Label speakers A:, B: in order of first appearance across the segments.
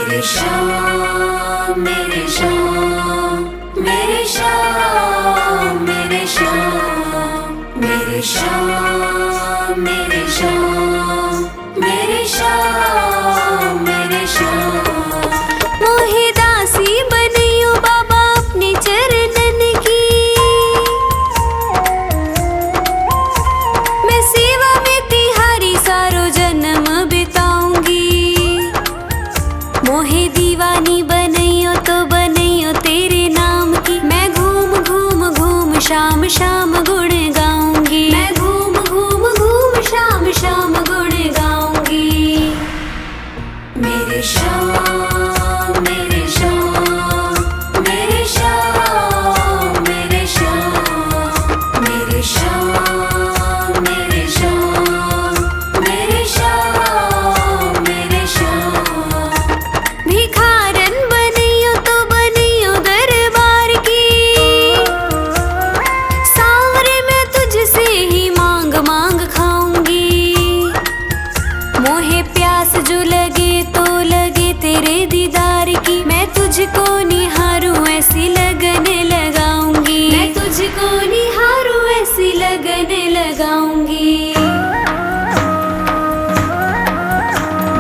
A: मेरे श्याम मेरे श्याम मेरे श्याम मेरे श्याम मेरे श्याम मेरे श्याम मेरे श्याम मेरे श्याम। मोहे दासी बनियो बाबा अपने चरणन की, मैं सेवा में तिहारी सारो जन्म बिताऊंगी। मोहे दीवानी बनइयो तो बनइयो तेरे नाम की, मैं घूम घूम घूम शाम शाम गुण गाऊंगी। मैं घूम घूम घूम शाम शाम गुण गाऊंगी। मेरे श्याम मेरे श्याम मेरे श्याम मेरे श्याम मेरे श्याम मेरे श्याम मेरे श्याम मेरे श्याम। भिखारन बनियो तो बनियो दरबार की, सांवरे मैं तुझसे ही मांग मांग खाऊंगी। मोहे प्यास जो लगे तो लगे तेरे दीदार की, मैं तुझको निहारूं ऐसी लगन लगाऊंगी। मैं तुझको निहारूं ऐसी लगन लगाऊंगी।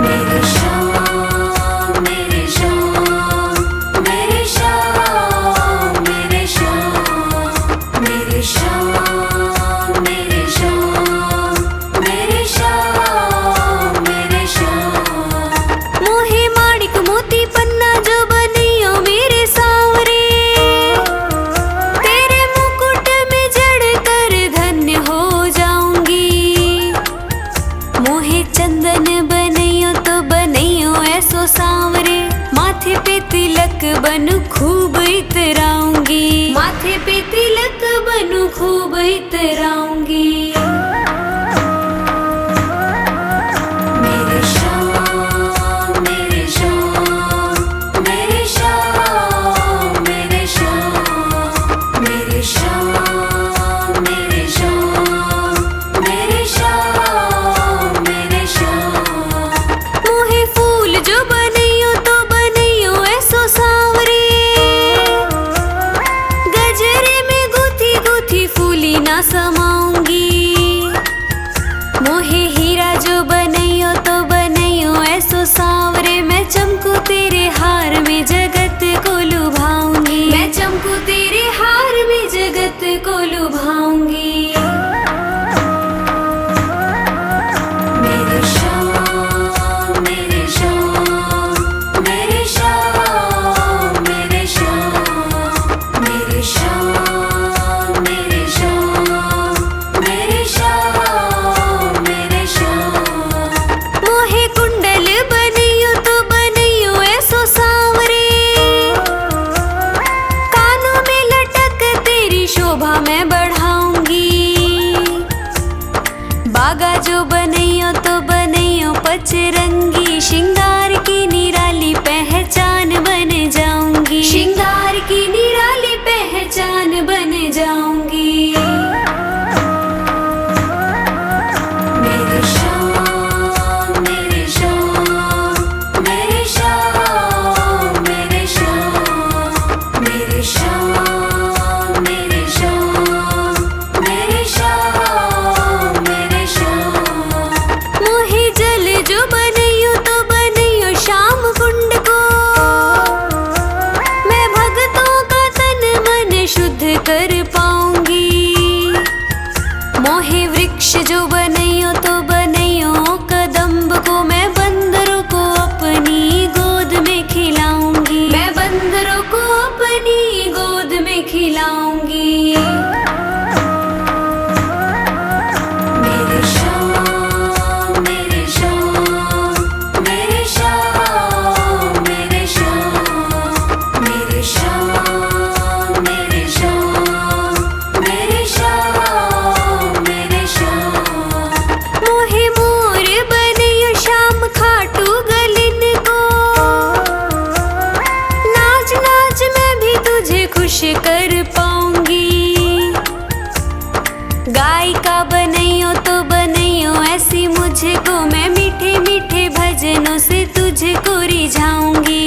A: मेरे श्याम मेरे श्याम मेरे श्याम मेरे श्याम मेरे श्याम मेरे श्याम मेरे श्याम मेरे श्याम। मोहे माणिक मोती पन्ना जो बनियो मेरे सांवरे, तेरे मुकुट में जड़ कर धन्य हो जाऊंगी। मोहे चंदन बनइयो तो बनइयो ऐसो सांवरे, माथे पे तिलक बनू खूब इतराऊंगी। माथे पे तिलक बनू खूब इतराऊंगी। मेरे श्याम मेरे श्याम मेरे श्याम मेरे श्याम मेरे श्याम मेरे श्याम मेरे श्याम मेरे श्याम। मोहे फूल जो बनइयो तो बनइयो ऐसो सांवरे, गजरे में गुथी गुथी फूली ना समाऊंगी। मोहे हीरा जो बनइयो तो बनइयो ऐसो सांवरे, मैं चमकू तेरे हार में जगत को लुभाऊंगी। मैं चमकू तेरे हार में जगत को लुभाऊंगी। मेरे श्याम मेरे श्याम मेरे श्याम मेरे श्याम मेरे श्याम मेरे श्याम मेरे श्याम मेरे श्याम। मोहे कुंडल बनियो तो बनियो ऐसो सांवरे, कानों में लटक तेरी शोभा मैं बढ़ाऊंगी। बागा जो बनइयो तो बनइयो पचरंगी, श्रृंगार की निराली पहचान बन जाऊंगी। श्रृंगार की निराली पहचान बन जाऊंगी। मेरे श्याम मेरे श्याम मेरे श्याम मेरे श्याम मेरे श्याम मेरे श्याम मेरे श्याम मेरे श्याम। मोहे जल जो बनइयो तो बनइयो श्याम कुंड को, मैं भक्तों का तन मन शुद्ध कर पाऊंगी। मोहे वृक्ष जो बनइयो तो बनइयो कदम्ब को, मैं बंदरों को अपनी गोद में खिलाऊंगी। मैं बंदरों को अपनी गोद में खिलाऊंगी। मेरे श्याम मेरे श्याम मेरे श्याम मेरे श्याम मेरे श्याम मेरे श्याम मेरे श्याम मेरे श्याम। मोहे मोर बनियो श्याम खाटू गलिन को, नाच नाच मैं भी तुझे खुश कर पाऊंगी। गायिका बनइयो तो बनइयो ऐसी मुझको, मैं मीठे मीठे भजनों से तुझको रिझाऊंगी।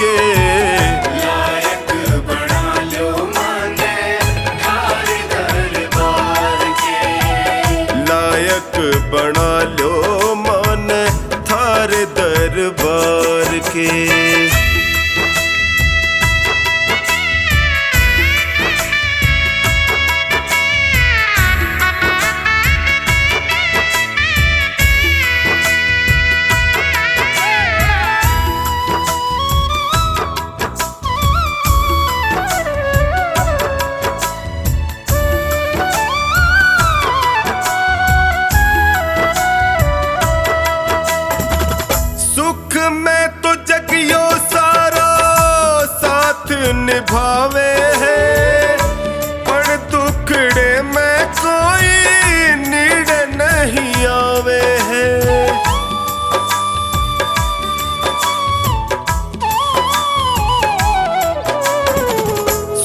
B: के।
C: लायक बना लो माने थारे दरबार के।
B: लायक बना लो माने थारे दरबार के। सुख में तो जगियो सारा साथ निभावे है, पर दुखड़े में कोई नीड़ नहीं आवे है।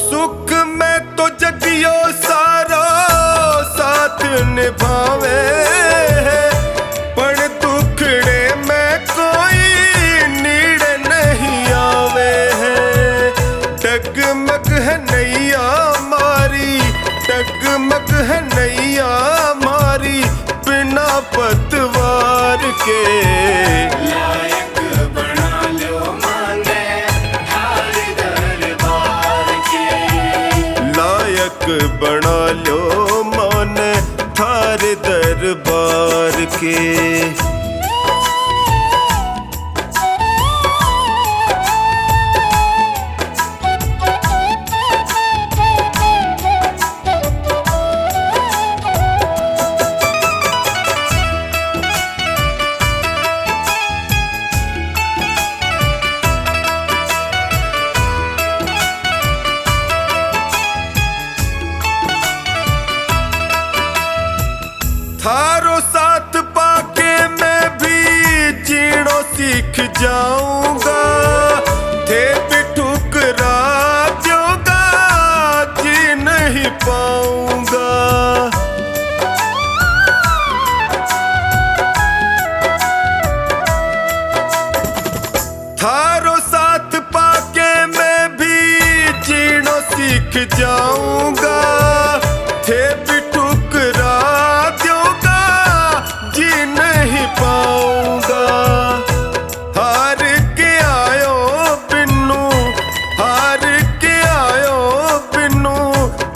B: सुख में तो जगियो सारा साथ निभावे है, पर दुखड़े में कोई नीड़ नहीं आवे है। डगमग है नैया मारी, डगमग है नैया मारी बिना पतवार के।
C: लायक बना लो माने थारे दरबार के।
B: लायक बना लो माने थारे दरबार के। थारो साथ पाके मैं भी जीणो सीख जाऊंगा। थे भी ठुकरा दूंगा, जी नहीं पाऊंगा। थारो साथ पाके मैं भी जीणो सीख जाऊंगा। थे भी ठुकरा दूंगा, जी नहीं पाऊंगा। हार के आयो बिन्नू, हार के आयो बिन्नू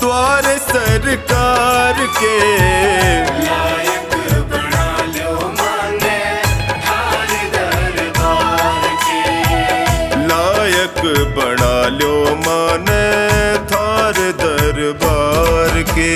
B: द्वारे सरकार के।
C: लायक बना लो माने थारे दरबार के।
B: लायक बना लो माने थार दरबार के।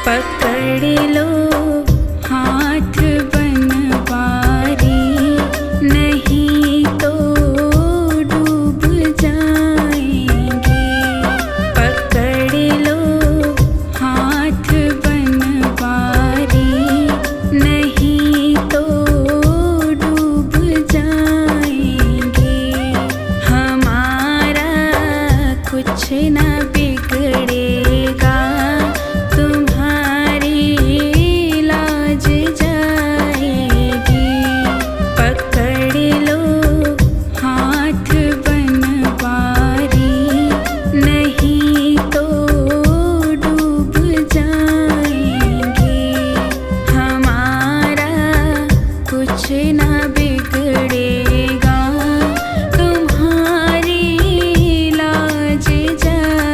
D: पकड़ लो हाथ बनवारी, नहीं तो डूब जाएंगे। पकड़ लो हाथ बनवारी, नहीं तो डूब जाएंगे। हमारा कुछ ना बिगड़ेगा, तुम्हारी लाज जाएगी। पकड़ लो हाथ बनवारी, नहीं तो डूब जाएंगे। हमारा कुछ ना बिगड़ेगा, तुम्हारी लाज जाएगी।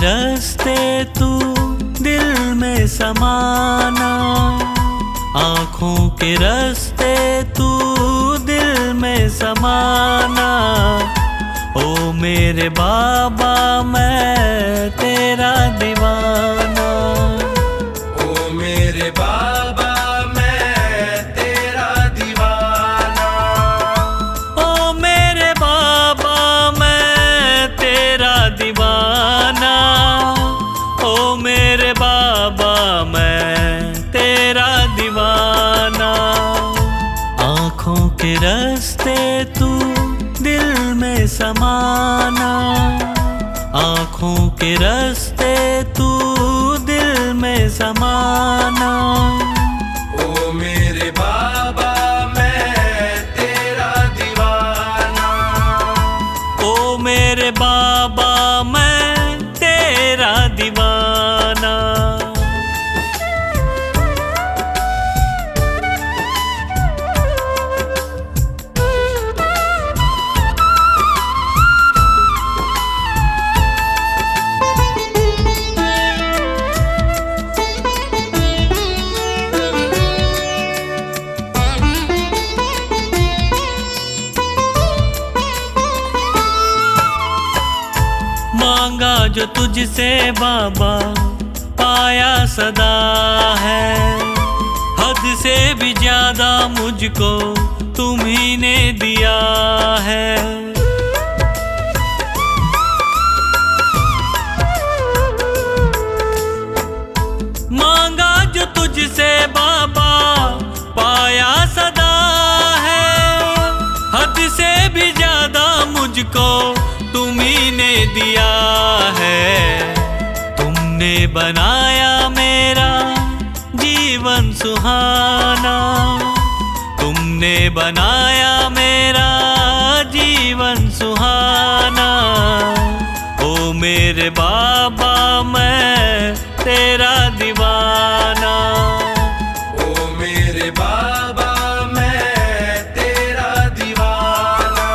E: रास्ते तू दिल में समाना, आँखों के रास्ते तू दिल में समाना। ओ मेरे बाबा मैं तेरा दीवाना,
C: ओ मेरे बाबा मैं तेरा दीवाना,
E: ओ मेरे बाबा मैं तेरा दीवाना, ओ मेरे बाबा मैं तेरा दीवाना। आँखों के रास्ते तू दिल में समाना, आँखों के रास्ते तू दिल में समाना।
C: ओ मेरे बाबा मैं तेरा दीवाना,
E: ओ मेरे बाबा मैं तेरा दीवाना। मांगा जो तुझसे बाबा पाया सदा है, हद से भी ज्यादा मुझको तुम्ही ने दिया है। मांगा जो तुझसे बाबा पाया सदा है, हद से भी ज्यादा मुझको तुम्ही ने दिया है। तुमने बनाया मेरा जीवन सुहाना, तुमने बनाया मेरा जीवन सुहाना। ओ मेरे बाबा मैं तेरा दीवाना,
C: ओ मेरे बाबा मैं तेरा दीवाना,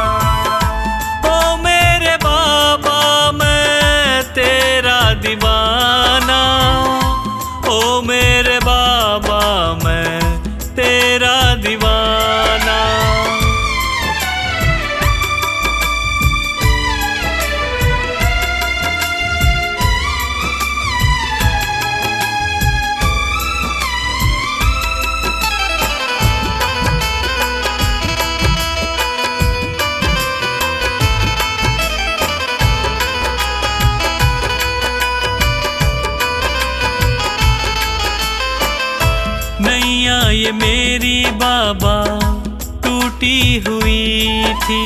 E: ओ मेरे बाबा मैं तेरा दीवाना, ओ मेरे बाबा मैं तेरा दीवाना। नैया ये मेरी बाबा टूटी हुई थी,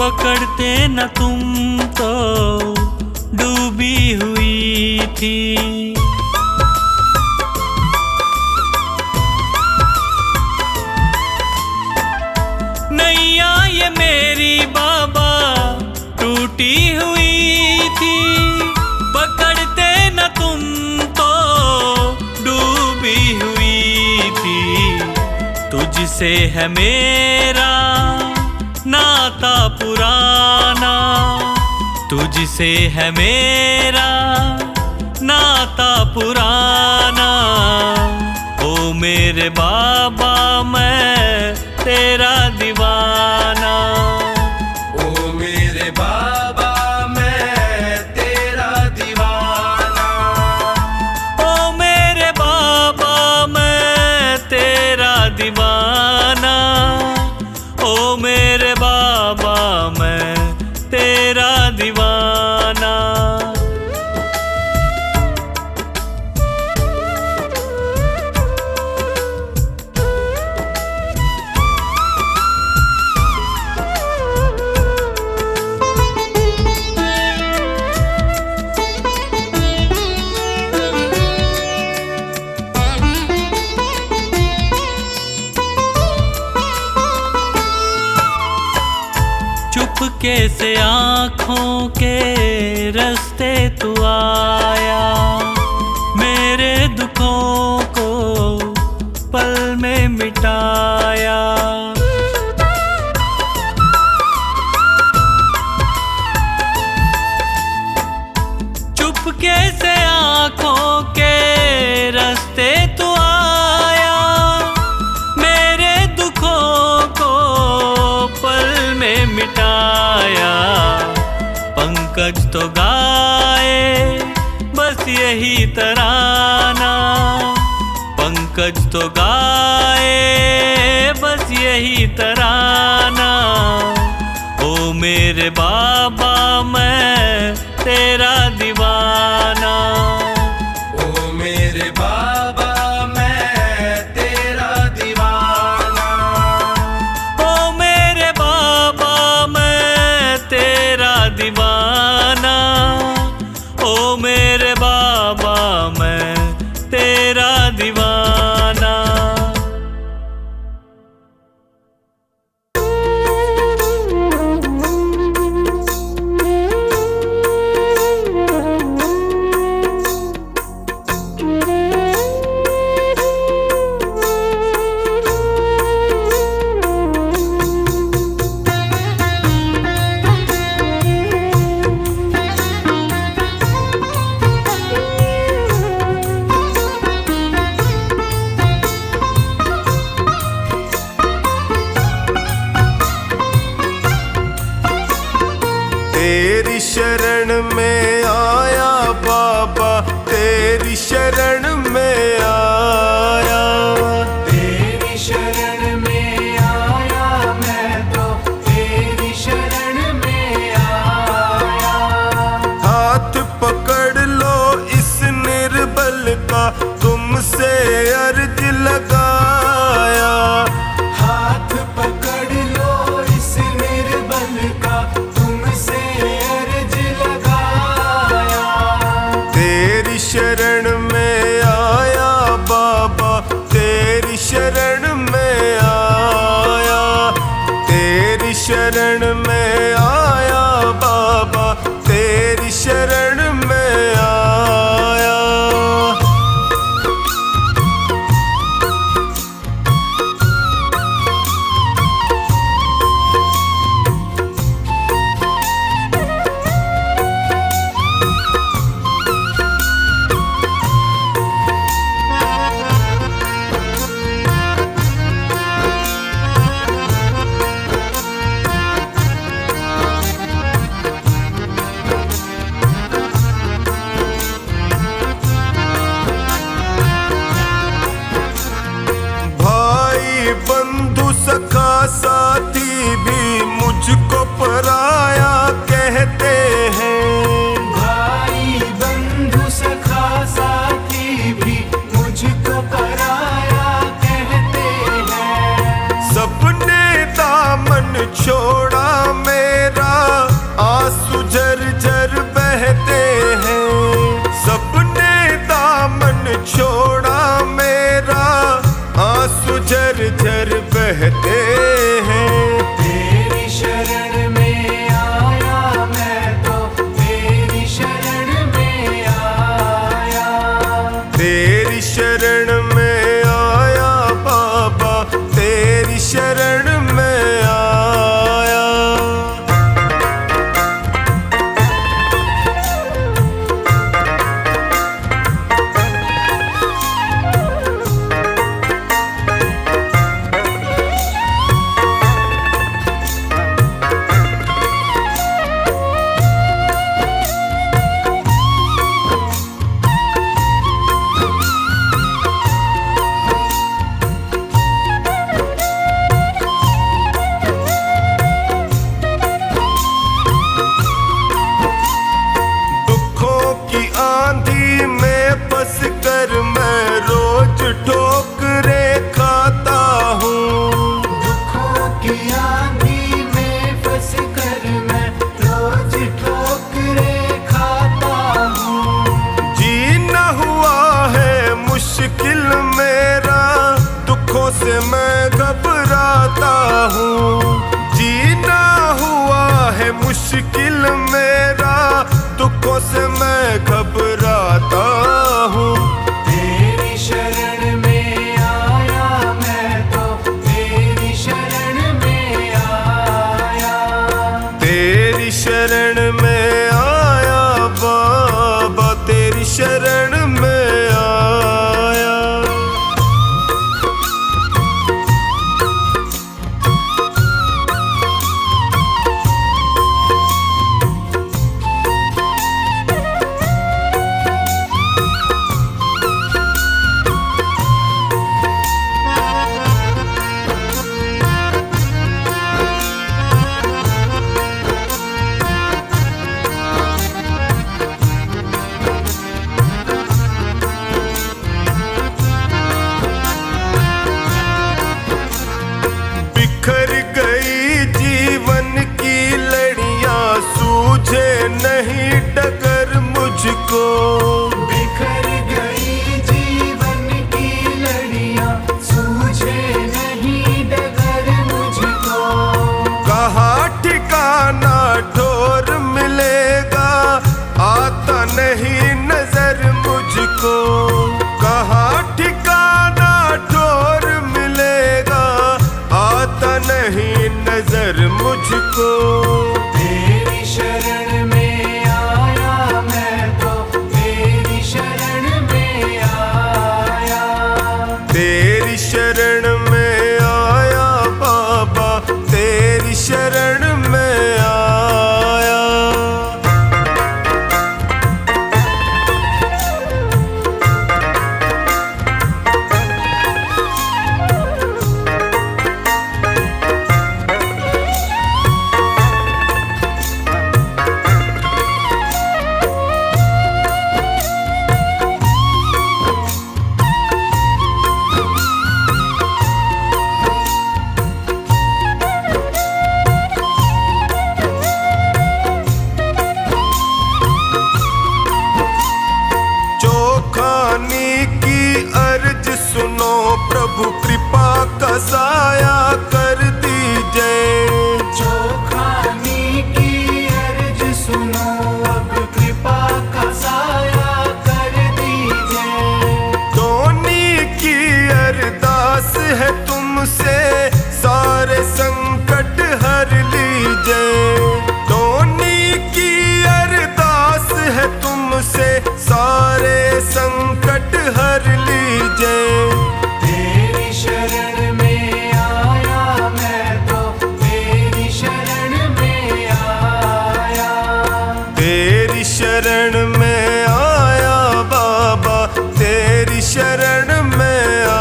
E: पकड़ते न तुम तो डूबी हुई थी। नैया ये मेरी बाबा टूटी हुई थी, पकड़ते न तुम तो डूबी हुई थी। तुझसे है मेरा नाता पुराना, तुझसे है मेरा नाता पुराना। ओ मेरे बाबा मैं तेरा दीवाना,
C: ओ मेरे बाबा मैं तेरा दीवाना,
E: ओ मेरे बाबा मैं तेरा दीवाना, ओ मेरे बाबा मैं तेरा दीवाना। चुपके से आँखों के रास्ते तू आया, मेरे दुखों को पल में मिटाया। चुप पंकज तो गाए बस यही तराना, पंकज तो गाए बस यही तराना। ओ मेरे बाबा मैं तेरा दीवाना,
C: ओ मेरे बाबा मैं तेरा दीवाना,
E: ओ मेरे बाबा मैं तेरा दीवाना, ओ मेरे बाबा मैं तेरा दीवाना।
B: तेरी शरण में आया बाबा, तेरी शरण में आया,
C: तेरी शरण में आया मैं तो तेरी शरण में आया।
B: हाथ पकड़ लो इस निर्बल का, तुमसे अर्ज लगाया,
C: हाथ पकड़ लो इस निर्बल का, तुमसे अर्ज लगाया।
B: तेरी शरण में आया बाबा, तेरी शरण में आया, तेरी शरण में आया बाबा, तेरी शरण में आया। भाई बंधु सखा साथी भी मुझको पराया कहते हैं,
C: भाई बंधु सखा साथी भी मुझको पराया कहते हैं।
B: सबने दामन छोड़ा मेरा, आंसू झरझर बहते हैं, सबने दामन छोड़ा मेरा, आंसू झरझर बहते हैं।
C: तेरी शरण में आया मैं तो तेरी शरण में आया,
B: तेरी शरण में आया बाबा, तेरी शरण में आया। दुखों की आंधी में फंस कर मैं रोज ठोकरे खाता हूँ,
C: दुखों की आंधी में फंस कर मैं रोज ठोकरे खाता हूँ।
B: जीना हुआ है मुश्किल मेरा, दुखों से मैं घबराता हूँ, जीना हुआ है मुश्किल मेरा, दुखों से मैं घबराता हूँ।
C: तेरी शरण में आया मैं तो तेरी शरण में आया,
B: तेरी शरण में आया बाबा, तेरी शरण में आया। तेरी शरण में आया बाबा, तेरी शरण में आया। चोखानी की अर्ज सुनो प्रभु, कृपा का साया कर दीजिए।
C: चोखानी की अर्ज सुनो, अब कृपा का साया कर दीजिए।
B: धोनी की अरदास है तुमसे, सारे संकट हर लीजिए। धोनी की अरदास है तुमसे, सारे संकट हर लीजिए।
C: तेरी शरण में आया मैं तो, तेरी शरण में आया।
B: तेरी शरण में आया बाबा, तेरी शरण में आया।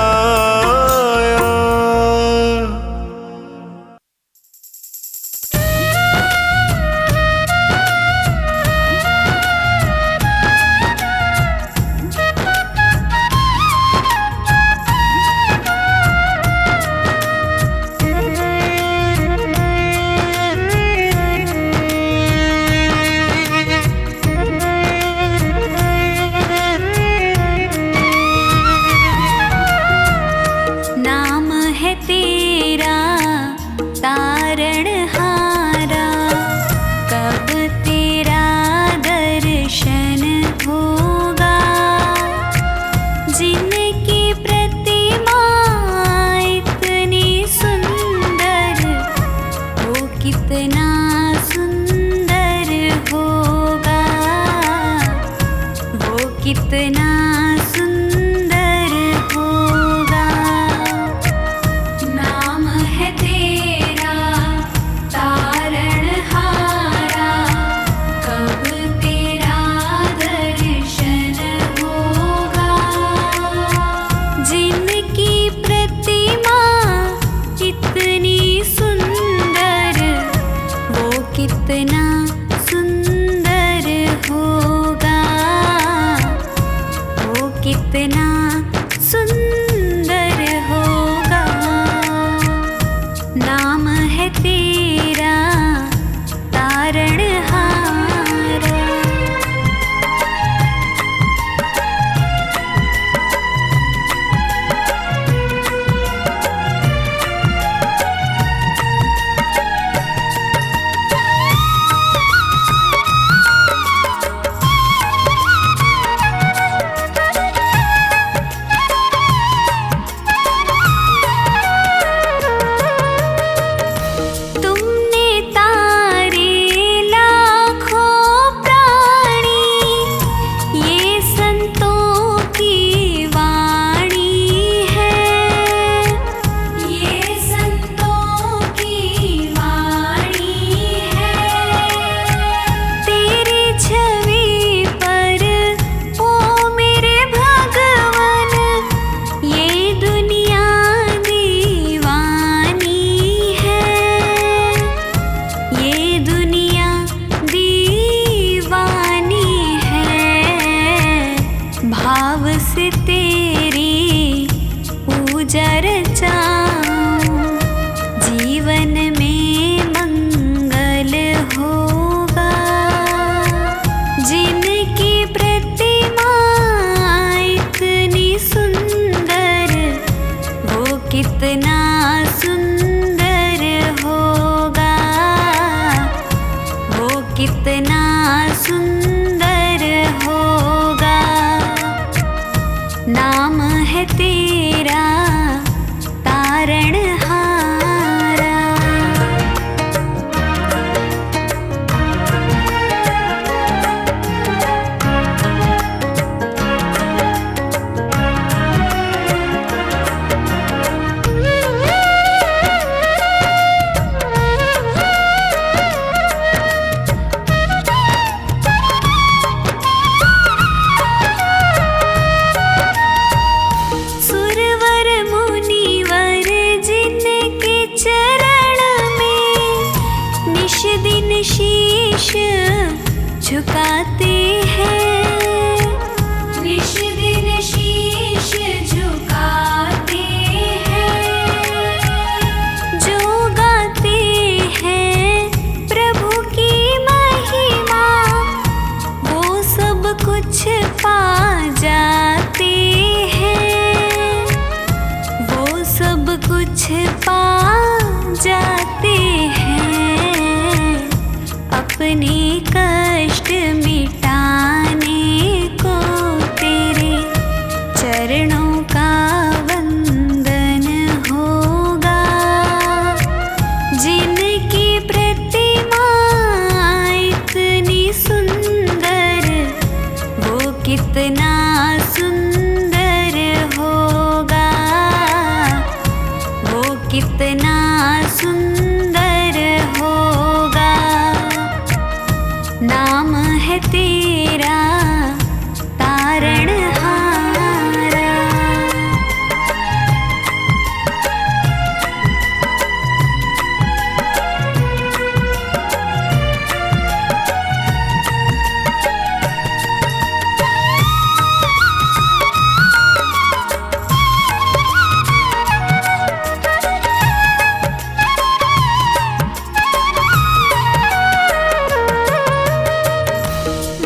A: नाम है तेरा तारणहारा, कब तेरा दर्शन होगा। जिनकी प्रतिमा इतनी सुंदर, वो कितना सुंदर होगा, वो कितना सुंदर होगा। नाम है तेरा तारणहारा, कब तेरा दर्शन होगा। जिनकी प्रतिमा इतनी सुंदर, वो कितना सुंदर होगा, वो कितना सुंदर होगा। नाम है तेरा तारणहारा। तुमने तारे लाखों प्राणी, ये संतों की वाणी है, ये संतों की वाणी है। तेरी छवि पर ओ मेरे भगवान, ये दुनिया दीवानी है, ये दुनिया दीवानी है। भाव से तेरी पूजा रचाऊं, जीवन में मंगल होगा। जिनकी प्रतिमा इतनी सुंदर, वो कितना सुंदर होगा, वो कितना सुंदर होगा। नाम है तेरा तारणहारा। शीश झुकाते हैं, निश दिन शीश झुकाते हैं। जो गाते हैं प्रभु की महिमा, वो सब कुछ पा जाते हैं, वो सब कुछ पा जाते हैं। अपने कष्ट मिटाने को तेरे चरणों का वंदन होगा। जिनकी प्रतिमा इतनी सुंदर, वो कितना सुंदर होगा, वो कितना सुंदर होगा। नाम है तेरा तारणहारा।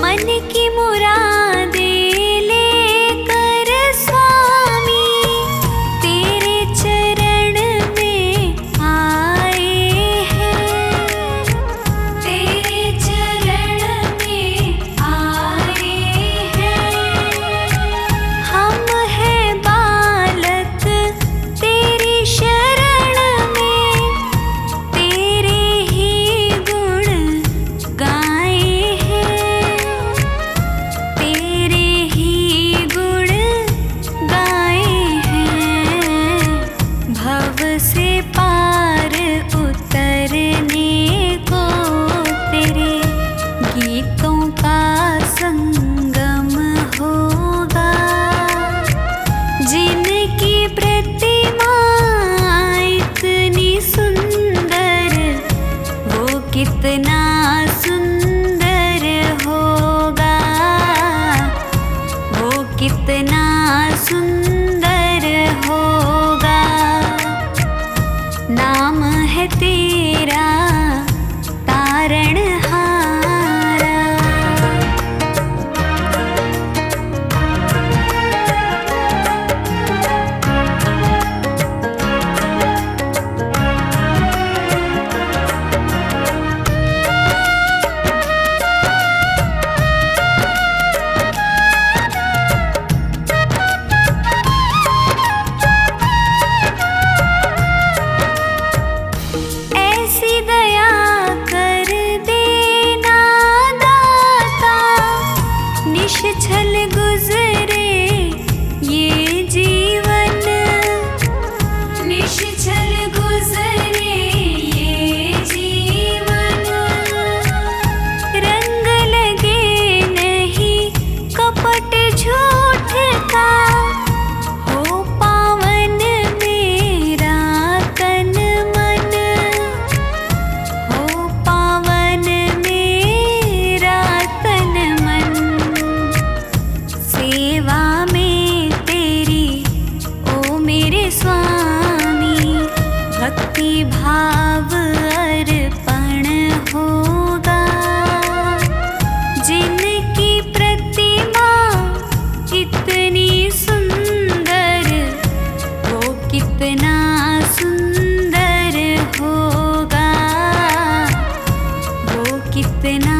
A: मन की मुरादें लेकर स्वामी तेरे चरण में आए हैं, तेरे चरण में आए हैं। हम हैं बालक तेरी शरण में, तेरे ही गुण गाए हैं, तेरे ही गुण गाए हैं। भव से पार उतरने को तेरे गीतों का संगम होगा। जिनकी प्रतिमा इतनी सुंदर, वो कितना सुंदर होगा, वो कितना सुंदर होगा। नाम है तेरा तारणहारा। ऐसी दया कर देना दाता, निश्छल गुजरे ये जीवन, निश्छल गुजरे ये जीवन। रंग लगे नहीं कपट झूठ का, हो पावन मेरा तन मन, हो पावन मेरा तन मन। सेवा में तेरी ओ मेरे स्वामी, भक्ति भाव अर्पण होगा। जिनकी प्रतिमा इतनी सुंदर, वो कितना सुंदर होगा, वो कितना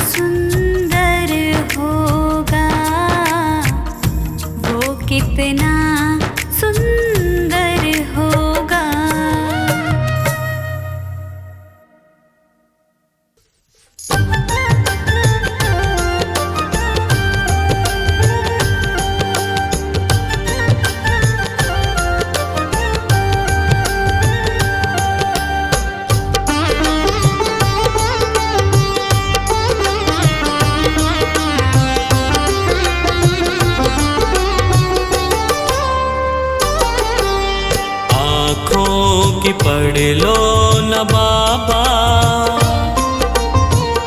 A: सुंदर होगा, वो कितना सुंदर होगा।
E: कि पढ़ लो न बाबा,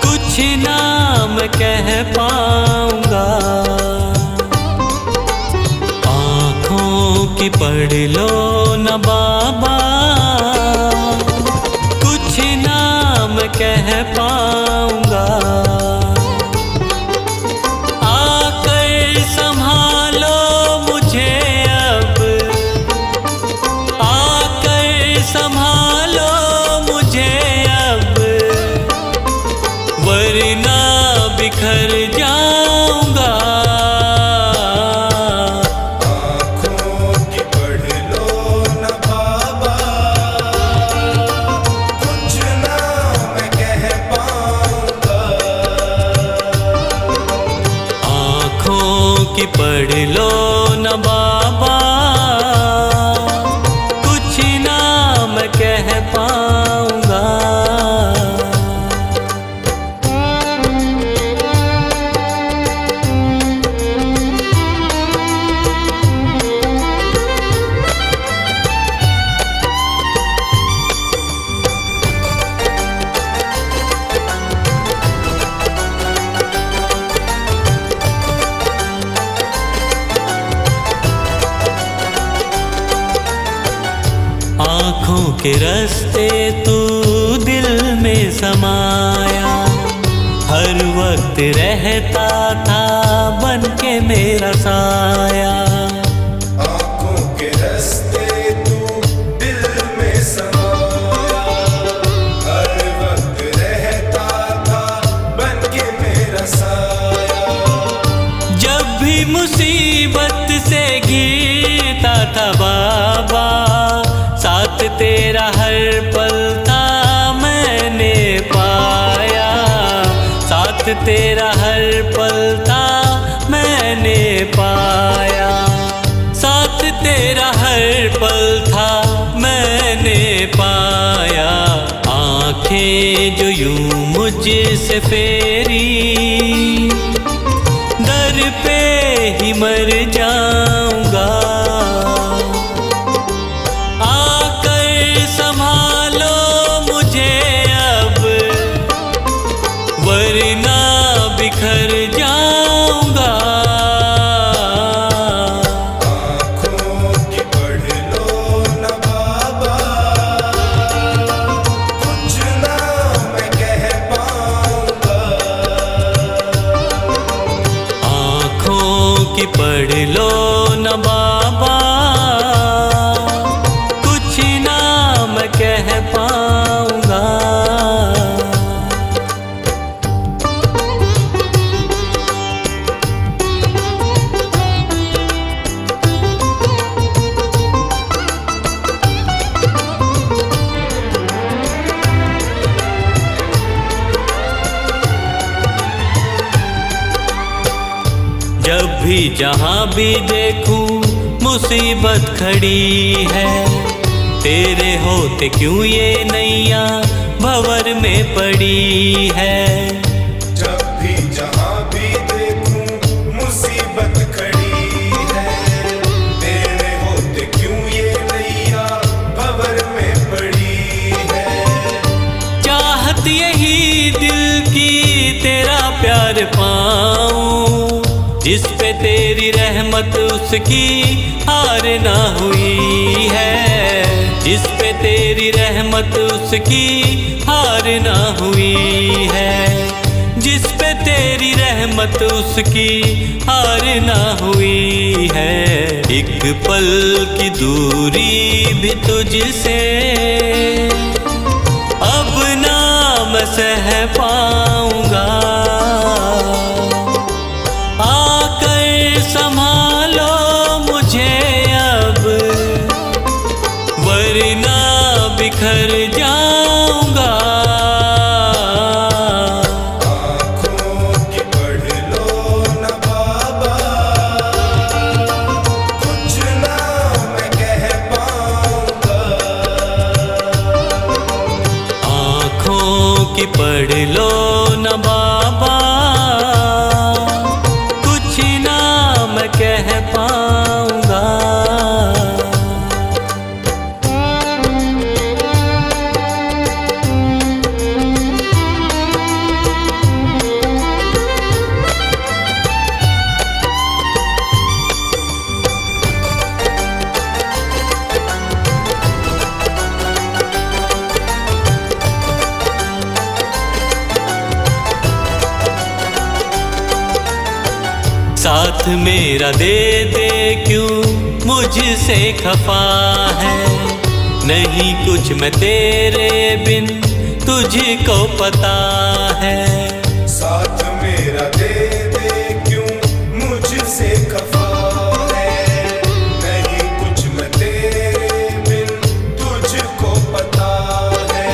E: कुछ पढ़ लो न बाबा, कुछ ना मैं कह पाऊंगा। आकर संभालो मुझे अब, आकर संभालो मुझे अब, वरना बिखर जाऊंगा।
B: आँखों की पढ़ लो न बाबा, कुछ ना मैं कह पाऊंगा।
E: आँखों की पढ़ लो न बाबा, कुछ ना मैं कह पाऊंगा। आँखों के रास्ते तू दिल में समाया, हर वक्त रहता था बन के मेरा साया।
B: आँखों के रास्ते तू दिल में समाया, हर वक्त रहता था बन के मेरा साया।
E: जब भी मुसीबत से घिरता था बाबा, साथ तेरा हर पल था मैंने पाया। साथ तेरा हर पल था मैंने पाया। साथ तेरा हर पल था मैंने पाया। आँखें जो यूं मुझसे फेरी, दर पे ही मर जाऊंगा। आकर संभालो मुझे अब, वरना बिखर जाऊंगा।
B: आँखों की पढ़ लो न बाबा, कुछ ना मैं कह पाऊंगा।
E: आँखों की पढ़ लो न बाबा, कुछ ना मैं कह पाऊंगा। जब भी जहाँ भी देखूं मुसीबत खड़ी है, तेरे होते क्यों ये नैया भंवर में पड़ी है।
B: जब भी जहाँ भी देखूं मुसीबत खड़ी है, तेरे होते क्यों ये नैया भंवर में पड़ी है।
E: चाहत यही दिल की तेरा प्यार पाऊं, जिस पे तेरी रहमत उसकी हार ना हुई है। जिस पे तेरी रहमत उसकी हार ना हुई है। जिस पे तेरी रहमत उसकी हार ना हुई है। एक पल की दूरी भी तुझसे अब ना मैं सह पाऊंगा। आकर संभालो मुझे अब, वरना बिखर जाऊंगा।
B: आँखों की पढ़ लो न बाबा, कुछ ना मैं कह पाऊंगा।
E: आँखों की पढ़ लो न बाबा, कुछ ना मैं कह पाऊंगा। मेरा दे दे क्यों मुझसे खफा है, नहीं कुछ मैं तेरे बिन तुझको पता है।
B: साथ मेरा दे दे क्यों मुझसे खफा है, नहीं कुछ मैं तेरे बिन तुझको पता है।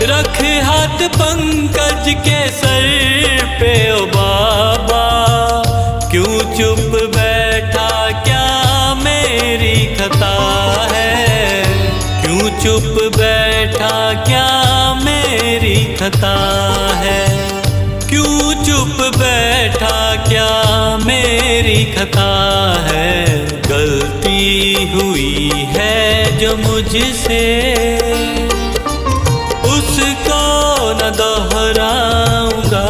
E: रख हाथ पंकज के सर पे ओ बाबा, क्यों चुप बैठा क्या मेरी खता है, क्यों चुप बैठा क्या मेरी खता है, क्यों चुप बैठा क्या मेरी खता है। गलती हुई है जो मुझसे उसको न दोहराऊंगा,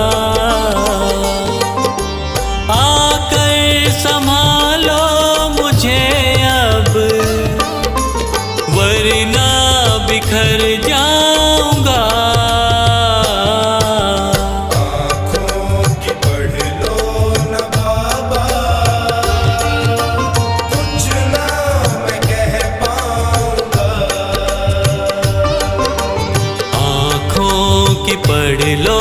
E: आकर संभालो मुझे अब, वरना बिखर जाऊंगा।
B: आँखों की पढ़ लो न बाबा, कुछ ना मैं कह पाऊंगा।
E: आँखों की पढ़ लो